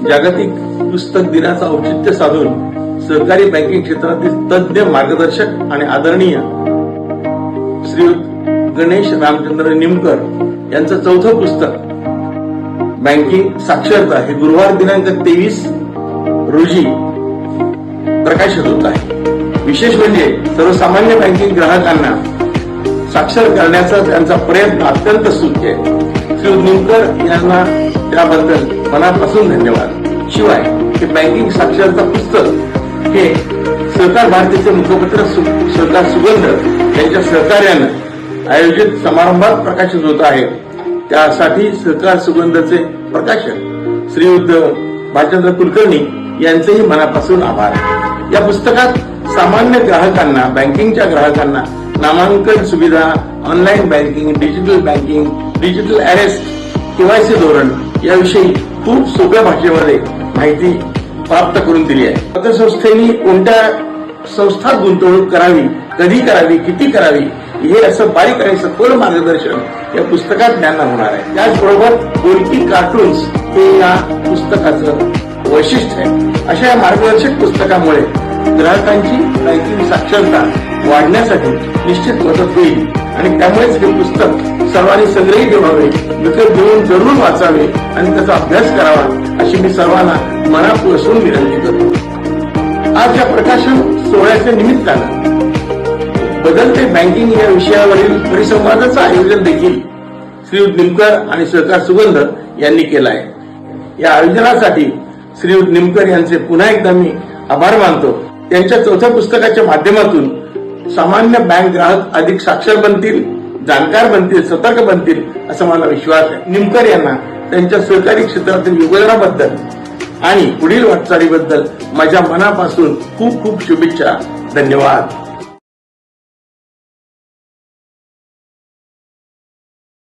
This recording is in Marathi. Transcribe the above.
जागतिक पुस्तक दिनाचं औचित्य साधून सहकारी बँकिंग क्षेत्रातील तज्ञ मार्गदर्शक आणि आदरणीय श्रीयुत गणेश रामचंद्र निमकर यांचं चौथं पुस्तक बँकिंग साक्षरता हे गुरुवार दिनांक 23 रोजी प्रकाशित होत आहे. विशेष म्हणजे सर्वसामान्य बँकिंग ग्राहकांना साक्षर करण्याचा त्यांचा प्रयत्न अत्यंत स्तुत्य आहे. श्री निमकर यांना त्याबद्दल मनापासून धन्यवाद. शिवाय हे बँकिंग साक्षरता पुस्तक हे सहकार भारतीचे मुखपत्र सरकार सुगंध यांच्या सहकार्यानं आयोजित समारंभात प्रकाशित होत आहे. त्यासाठी सहकार सुगंधचे प्रकाशक श्रीयुत भालचंद्र कुलकर्णी यांचेही मनापासून आभार. या पुस्तकात सामान्य ग्राहकांना, बँकिंगच्या ग्राहकांना नामांकन सुविधा, online banking, digital banking, digital arrest, KYC धोरण याविषयी खूप सोप्या भाषेमध्ये माहिती प्राप्त करून दिली आहे. पतसंस्थेनी कोणत्या संस्थात गुंतवणूक करावी, कधी करावी, किती करावी हे असं बारीक आणि सखोल मार्गदर्शन या पुस्तकात ज्ञान होणार आहे. त्याचबरोबर बोलकी कार्टून्स हे या पुस्तकाचं वैशिष्ट्य आहे. अशा या मार्गदर्शक पुस्तकामुळे ग्राहकांची बँकिंग साक्षरता वाढण्यासाठी निश्चित मदत होईल आणि त्यामुळेच हे पुस्तक सर्वांनी संग्रहित ठेवावे, विकत घेऊन जरूर वाचावे आणि त्याचा अभ्यास करावा अशी मी सर्वांना मनापासून विनंती करतो. आज या प्रकाशन सोहळ्याच्या निमित्तानं बदलते बँकिंग या विषयावरील परिसंवादाचं आयोजन देखील श्रीयुत निमकर आणि सहकार सुगंध यांनी केलं आहे. या आयोजनासाठी श्रीयुत निमकर यांचे पुन्हा एकदा मी आभार मानतो. त्यांच्या चौथ्या पुस्तकाच्या माध्यमातून सामान्य बँक ग्राहक अधिक साक्षर बनतील, जाणकार बनतील, सतर्क बनतील असा मला विश्वास आहे. निमकर यांना त्यांच्या सहकारी क्षेत्रातील योगदानाबद्दल आणि पुढील वाटचालीबद्दल माझ्या मनापासून खूप खूप शुभेच्छा. धन्यवाद.